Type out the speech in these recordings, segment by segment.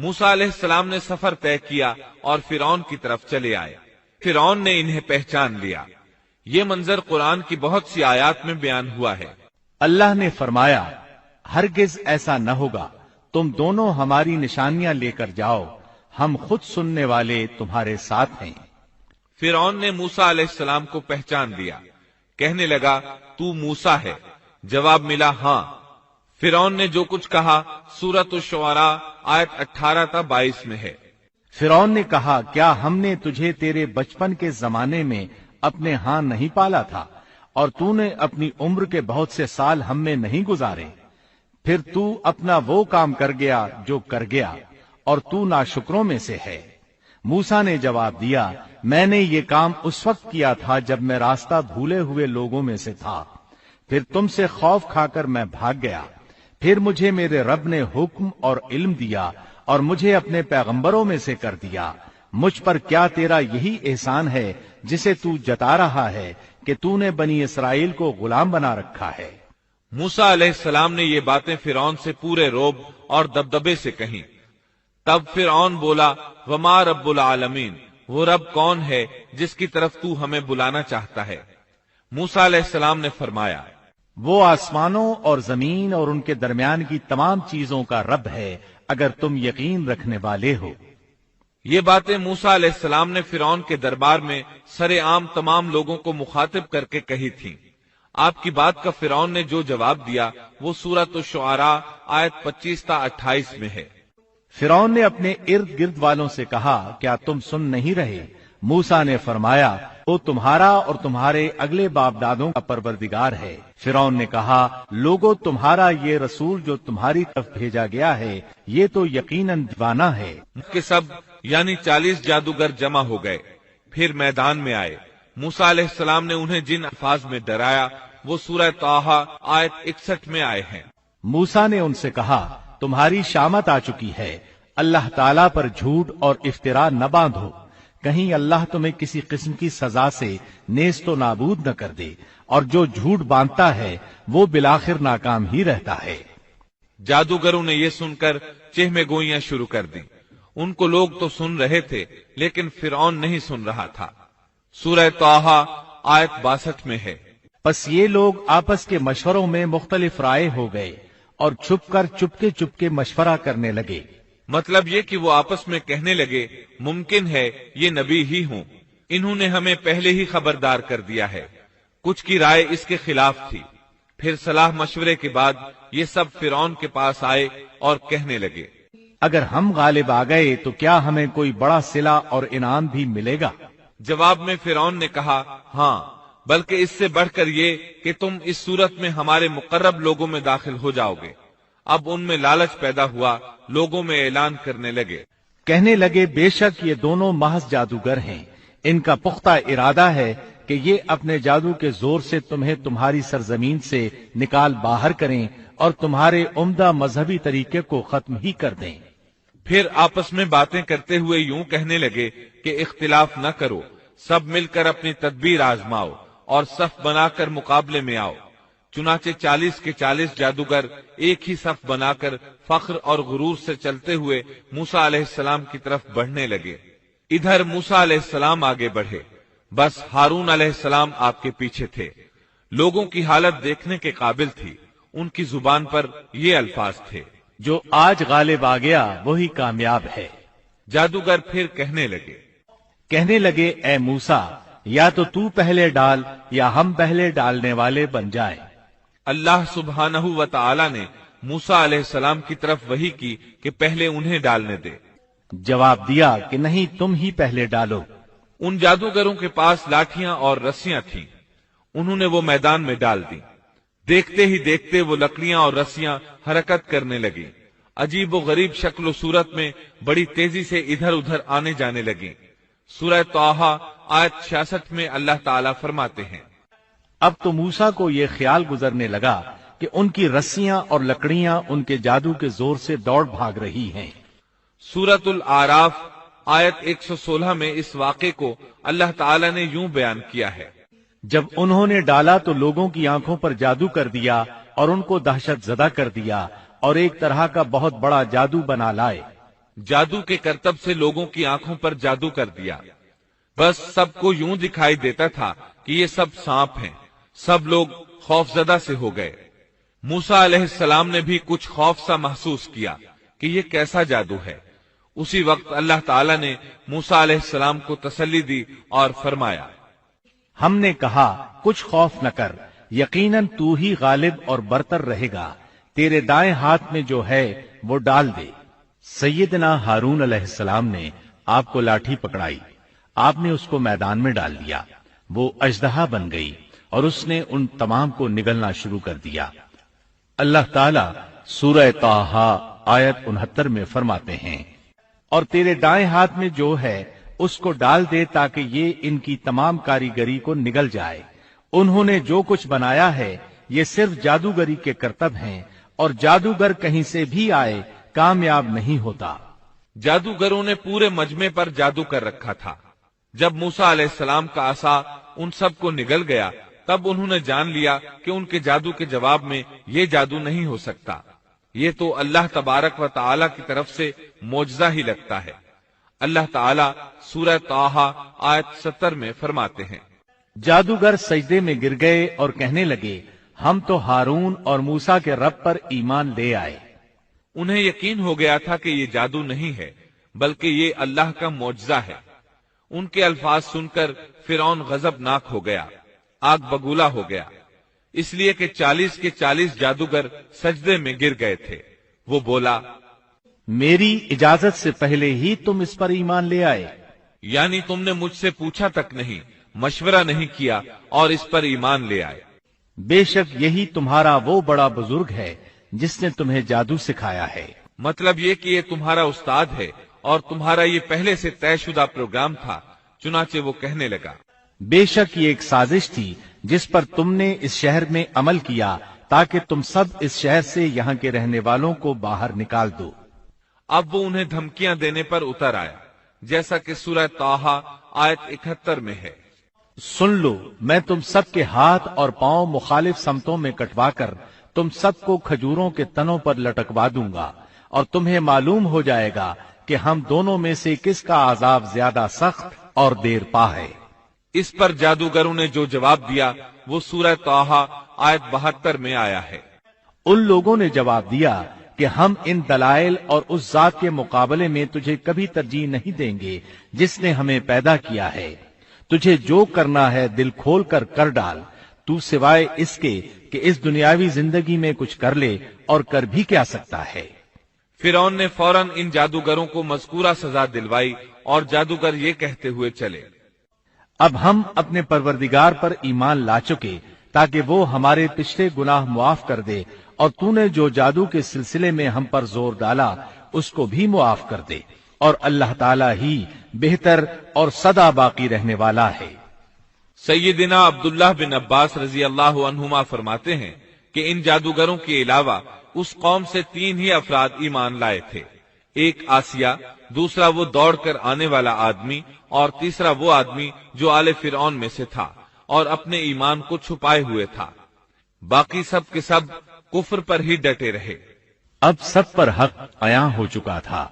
موسیٰ علیہ السلام نے سفر طے کیا اور فرعون کی طرف چلے آئے۔ فرعون نے انہیں پہچان لیا۔ یہ منظر قرآن کی بہت سی آیات میں بیان ہوا ہے۔ اللہ نے فرمایا، ہرگز ایسا نہ ہوگا، تم دونوں ہماری نشانیاں لے کر جاؤ، ہم خود سننے والے تمہارے ساتھ ہیں۔ فرعون نے موسیٰ علیہ السلام کو پہچان لیا، کہنے لگا تو موسیٰ ہے؟ جواب ملا ہاں۔ فرعون نے جو کچھ کہا سورۃ الشعراء آیت 18 تا 22 میں ہے۔ فرعون نے کہا، کیا ہم نے تجھے تیرے بچپن کے زمانے میں اپنے ہاں نہیں پالا تھا، اور تو نے اپنی عمر کے بہت سے سال ہم میں نہیں گزارے؟ پھر تو اپنا وہ کام کر گیا جو کر گیا، اور تو ناشکروں میں سے ہے۔ موسیٰ نے جواب دیا، میں نے یہ کام اس وقت کیا تھا جب میں راستہ بھولے ہوئے لوگوں میں سے تھا، پھر تم سے خوف کھا کر میں بھاگ گیا، پھر مجھے میرے رب نے حکم اور علم دیا اور مجھے اپنے پیغمبروں میں سے کر دیا۔ مجھ پر کیا تیرا یہی احسان ہے جسے تو جتا رہا ہے کہ تو نے بنی اسرائیل کو غلام بنا رکھا ہے؟ موسیٰ علیہ السلام نے یہ باتیں فرعون سے پورے رعب اور دبدبے سے کہیں۔ تب فرعون بولا، وما رب العالمین، وہ رب کون ہے جس کی طرف تو ہمیں بلانا چاہتا ہے؟ موسیٰ علیہ السلام نے فرمایا، وہ آسمانوں اور زمین اور ان کے درمیان کی تمام چیزوں کا رب ہے، اگر تم یقین رکھنے والے ہو۔ یہ باتیں موسیٰ علیہ السلام نے فرعون کے دربار میں سرے عام تمام لوگوں کو مخاطب کر کے کہی تھیں۔ آپ کی بات کا فرعون نے جو جواب دیا وہ سورۃ الشعراء آیت 25 تا 28 میں ہے۔ فرعون نے اپنے ارد گرد والوں سے کہا، کیا تم سن نہیں رہے؟ موسیٰ نے فرمایا، وہ تمہارا اور تمہارے اگلے باپ دادوں کا پروردگار ہے۔ فرعون نے کہا، لوگو تمہارا یہ رسول جو تمہاری طرف بھیجا گیا ہے یہ تو یقیناً دیوانہ ہے۔ کہ سب یعنی 40 جادوگر جمع ہو گئے، پھر میدان میں آئے۔ موسیٰ علیہ السلام نے انہیں جن الفاظ میں ڈرایا وہ سورہ طٰہٰ آیت 61 میں آئے ہیں۔ موسیٰ نے ان سے کہا، تمہاری شامت آ چکی ہے، اللہ تعالیٰ پر جھوٹ اور افتراء نہ باندھو، کہیں اللہ تمہیں کسی قسم کی سزا سے نیست و نابود نہ کر دے، اور جو جھوٹ باندھتا ہے وہ بالآخر ناکام ہی رہتا ہے۔ جادوگروں نے یہ سن کر چہمے گوئیاں شروع کر دیں۔ ان کو لوگ تو سن رہے تھے لیکن فرعون نہیں سن رہا تھا۔ سورہ طٰہٰ آیت 62 میں ہے۔ پس یہ لوگ آپس کے مشوروں میں مختلف رائے ہو گئے اور چپ کے مشورہ کرنے لگے۔ مطلب یہ کہ وہ آپس میں کہنے لگے، ممکن ہے یہ نبی ہی ہوں، انہوں نے ہمیں پہلے ہی خبردار کر دیا ہے۔ کچھ کی رائے اس کے خلاف تھی۔ پھر صلاح مشورے کے بعد یہ سب فرعون کے پاس آئے اور کہنے لگے، اگر ہم غالب آ گئے تو کیا ہمیں کوئی بڑا صلہ اور انعام بھی ملے گا؟ جواب میں فرعون نے کہا، ہاں، بلکہ اس سے بڑھ کر یہ کہ تم اس صورت میں ہمارے مقرب لوگوں میں داخل ہو جاؤ گے۔ اب ان میں لالچ پیدا ہوا، لوگوں میں اعلان کرنے لگے، کہنے لگے، بے شک یہ دونوں محض جادوگر ہیں، ان کا پختہ ارادہ ہے کہ یہ اپنے جادو کے زور سے تمہیں تمہاری سرزمین سے نکال باہر کریں اور تمہارے عمدہ مذہبی طریقے کو ختم ہی کر دیں۔ پھر آپس میں باتیں کرتے ہوئے یوں کہنے لگے کہ اختلاف نہ کرو، سب مل کر اپنی تدبیر آزماؤ اور صف بنا کر مقابلے میں آؤ۔ چنانچہ 40 کے 40 جادوگر ایک ہی صف بنا کر فخر اور غرور سے چلتے ہوئے موسیٰ علیہ السلام کی طرف بڑھنے لگے۔ ادھر موسیٰ علیہ السلام آگے بڑھے، بس ہارون علیہ السلام آپ کے پیچھے تھے۔ لوگوں کی حالت دیکھنے کے قابل تھی۔ ان کی زبان پر یہ الفاظ تھے، جو آج غالب آ گیا وہی کامیاب ہے۔ جادوگر پھر کہنے لگے، اے موسیٰ، یا تو پہلے ڈال یا ہم پہلے ڈالنے والے بن جائیں۔ اللہ سبحانہ و تعالی نے موسیٰ علیہ السلام کی طرف وحی کی کہ پہلے انہیں ڈالنے دے۔ جواب دیا کہ نہیں، تم ہی پہلے ڈالو۔ ان جادوگروں کے پاس لاٹھیاں اور رسیاں تھیں، انہوں نے وہ میدان میں ڈال دی۔ دیکھتے ہی دیکھتے وہ لکڑیاں اور رسیاں حرکت کرنے لگی، عجیب و غریب شکل و صورت میں بڑی تیزی سے ادھر ادھر آنے جانے لگی۔ سورہ طٰہٰ آیت 66 میں اللہ تعالیٰ فرماتے ہیں، اب تو موسیٰ کو یہ خیال گزرنے لگا کہ ان کی رسیاں اور لکڑیاں ان کے جادو کے زور سے دوڑ بھاگ رہی ہیں۔ سورۃ الاعراف آیت 116 میں اس واقعے کو اللہ تعالیٰ نے یوں بیان کیا ہے، جب انہوں نے ڈالا تو لوگوں کی آنکھوں پر جادو کر دیا اور ان کو دہشت زدہ کر دیا اور ایک طرح کا بہت بڑا جادو بنا لائے۔ جادو کے کرتب سے لوگوں کی آنکھوں پر جادو کر دیا، بس سب کو یوں دکھائی دیتا تھا کہ یہ سب سانپ ہیں۔ سب لوگ خوفزدہ سے ہو گئے۔ موسیٰ علیہ السلام نے بھی کچھ خوف سا محسوس کیا کہ یہ کیسا جادو ہے۔ اسی وقت اللہ تعالی نے موسیٰ علیہ السلام کو تسلی دی اور فرمایا، ہم نے کہا کچھ خوف نہ کر، یقیناً تو ہی غالب اور برتر رہے گا، تیرے دائیں ہاتھ میں جو ہے وہ ڈال دے۔ سیدنا ہارون علیہ السلام نے آپ کو لاٹھی پکڑائی، آپ نے اس کو میدان میں ڈال دیا، وہ اژدہا بن گئی اور اس نے ان تمام کو نگلنا شروع کر دیا۔ اللہ تعالیٰ سورہ طٰہٰ آیت 69 میں فرماتے ہیں، اور تیرے دائیں ہاتھ میں جو ہے اس کو ڈال دے تاکہ یہ ان کی تمام کاریگری کو نگل جائے۔ انہوں نے جو کچھ بنایا ہے یہ صرف جادوگری کے کرتب ہیں، اور جادوگر کہیں سے بھی آئے کامیاب نہیں ہوتا۔ جادوگروں نے پورے مجمع پر جادو کر رکھا تھا۔ جب موسیٰ علیہ السلام کا عصا ان سب کو نگل گیا تب انہوں نے جان لیا کہ ان کے جادو کے جواب میں یہ جادو نہیں ہو سکتا، یہ تو اللہ تبارک و تعالی کی طرف سے معجزہ ہی لگتا ہے۔ اللہ تعالی سورہ طٰہٰ آیت 70 میں فرماتے ہیں، جادوگر سجدے میں گر گئے اور کہنے لگے، ہم تو ہارون اور موسیٰ کے رب پر ایمان لے آئے۔ انہیں یقین ہو گیا تھا کہ یہ جادو نہیں ہے بلکہ یہ اللہ کا معجزہ ہے۔ ان کے الفاظ سن کر فرعون غضبناک ہو گیا، آگ بگولا ہو گیا، اس لیے کہ 40 کے 40 جادوگر سجدے میں گر گئے تھے۔ وہ بولا، میری اجازت سے پہلے ہی تم اس پر ایمان لے آئے؟ یعنی تم نے مجھ سے پوچھا تک نہیں، مشورہ نہیں کیا اور اس پر ایمان لے آئے۔ بے شک یہی تمہارا وہ بڑا بزرگ ہے جس نے تمہیں جادو سکھایا ہے۔ مطلب یہ کہ یہ تمہارا استاد ہے اور تمہارا یہ پہلے سے طے شدہ پروگرام تھا۔ چنانچہ وہ کہنے لگا، بے شک یہ ایک سازش تھی جس پر تم نے اس شہر میں عمل کیا تاکہ تم سب اس شہر سے یہاں کے رہنے والوں کو باہر نکال دو۔ اب وہ انہیں دھمکیاں دینے پر اتر آیا، جیسا کہ سورہ طٰہٰ آیت 71 میں ہے، سن لو، میں تم سب کے ہاتھ اور پاؤں مخالف سمتوں میں کٹوا کر تم سب کو کھجوروں کے تنوں پر لٹکوا دوں گا، اور تمہیں معلوم ہو جائے گا کہ ہم دونوں میں سے کس کا عذاب زیادہ سخت اور دیر پا ہے۔ اس پر جادوگروں نے جو جواب دیا وہ سورہ طٰہٰ آیت 72 میں آیا ہے، ان لوگوں نے جواب دیا کہ ہم ان دلائل اور اس ذات کے مقابلے میں تجھے کبھی ترجیح نہیں دیں گے جس نے ہمیں پیدا کیا ہے۔ تجھے جو کرنا ہے دل کھول کر کر ڈال، تو سوائے اس کے کہ اس دنیاوی زندگی میں کچھ کر لے اور کر بھی کیا سکتا ہے۔ فرعون نے فوراً ان جادوگروں کو مذکورہ سزا دلوائی اور جادوگر یہ کہتے ہوئے چلے، اب ہم اپنے پروردگار پر ایمان لا چکے تاکہ وہ ہمارے پچھلے گناہ معاف کر دے، اور تو نے جو جادو کے سلسلے میں ہم پر زور ڈالا اس کو بھی معاف کر دے، اور اللہ تعالیٰ ہی بہتر اور سدا باقی رہنے والا ہے۔ سیدنا عبداللہ بن عباس رضی اللہ عنہما فرماتے ہیں کہ ان جادوگروں کے علاوہ اس قوم سے 3 ہی افراد ایمان لائے تھے، ایک آسیہ، دوسرا وہ دوڑ کر آنے والا آدمی، اور تیسرا وہ آدمی جو آل فرعون میں سے تھا اور اپنے ایمان کو چھپائے ہوئے تھا۔ باقی سب کے سب کفر پر ہی ڈٹے رہے۔ اب سب پر حق عیاں ہو چکا تھا۔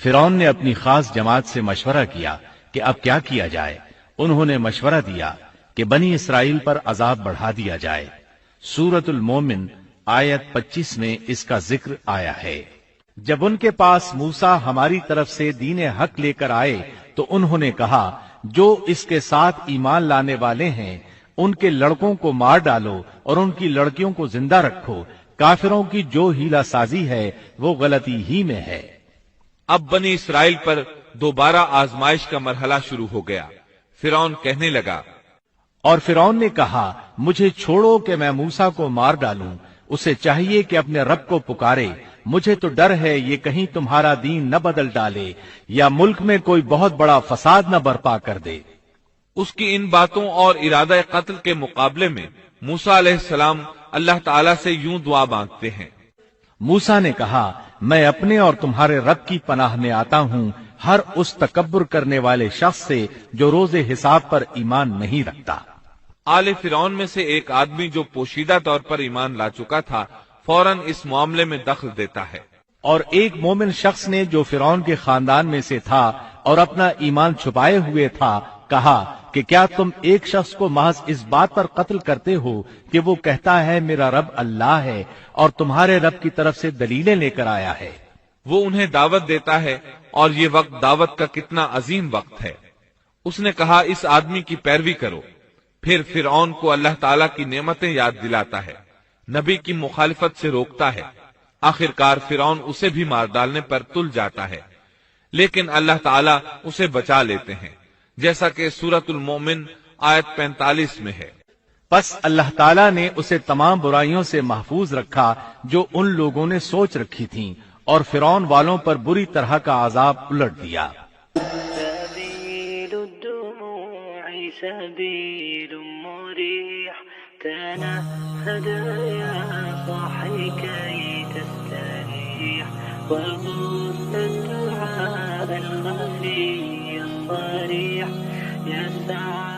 فرعون نے اپنی خاص جماعت سے مشورہ کیا کہ اب کیا کیا جائے۔ انہوں نے مشورہ دیا کہ بنی اسرائیل پر عذاب بڑھا دیا جائے۔ سورۃ المومن آیت 25 میں اس کا ذکر آیا ہے۔ جب ان کے پاس موسیٰ ہماری طرف سے دین حق لے کر آئے تو انہوں نے کہا، جو اس کے ساتھ ایمان لانے والے ہیں ان کے لڑکوں کو مار ڈالو اور ان کی لڑکیوں کو زندہ رکھو، کافروں کی جو ہیلا سازی ہے وہ غلطی ہی میں ہے۔ اب بنی اسرائیل پر دوبارہ آزمائش کا مرحلہ شروع ہو گیا۔ فرعون کہنے لگا، اور فرعون نے کہا، مجھے چھوڑو کہ میں موسیٰ کو مار ڈالوں، اسے چاہیے کہ اپنے رب کو پکارے، مجھے تو ڈر ہے یہ کہیں تمہارا دین نہ بدل ڈالے یا ملک میں کوئی بہت بڑا فساد نہ برپا کر دے۔ اس کی ان باتوں اور ارادہ قتل کے مقابلے میں موسیٰ علیہ السلام اللہ تعالیٰ سے یوں دعا مانگتے ہیں، موسیٰ نے کہا، میں اپنے اور تمہارے رب کی پناہ میں آتا ہوں ہر اس تکبر کرنے والے شخص سے جو روز حساب پر ایمان نہیں رکھتا۔ آل فرعون میں سے ایک آدمی جو پوشیدہ طور پر ایمان لا چکا تھا فوراً اس معاملے میں دخل دیتا ہے۔ اور ایک مومن شخص نے جو فرعون کے خاندان میں سے تھا اور اپنا ایمان چھپائے ہوئے تھا کہا کہ کیا تم ایک شخص کو محض اس بات پر قتل کرتے ہو کہ وہ کہتا ہے میرا رب اللہ ہے اور تمہارے رب کی طرف سے دلیلیں لے کر آیا ہے؟ وہ انہیں دعوت دیتا ہے اور یہ وقت دعوت کا کتنا عظیم وقت ہے۔ اس نے کہا اس آدمی کی پیروی کرو۔ پھر فرعون کو اللہ تعالیٰ کی نعمتیں یاد دلاتا ہے، نبی کی مخالفت سے روکتا ہے۔ آخرکار فرعون اسے بھی مار ڈالنے پر تل جاتا ہے، لیکن اللہ تعالیٰ اسے بچا لیتے ہیں، جیسا کہ سورۃ المومن آیت 45 میں ہے۔ پس اللہ تعالیٰ نے اسے تمام برائیوں سے محفوظ رکھا جو ان لوگوں نے سوچ رکھی تھیں، اور فرعون والوں پر بری طرح کا عذاب الٹ دیا۔ سبيل الدموع سبيل مريح تنهد يا صاحي كي تستريح وغص الدعاء الخفي الصريح يسعى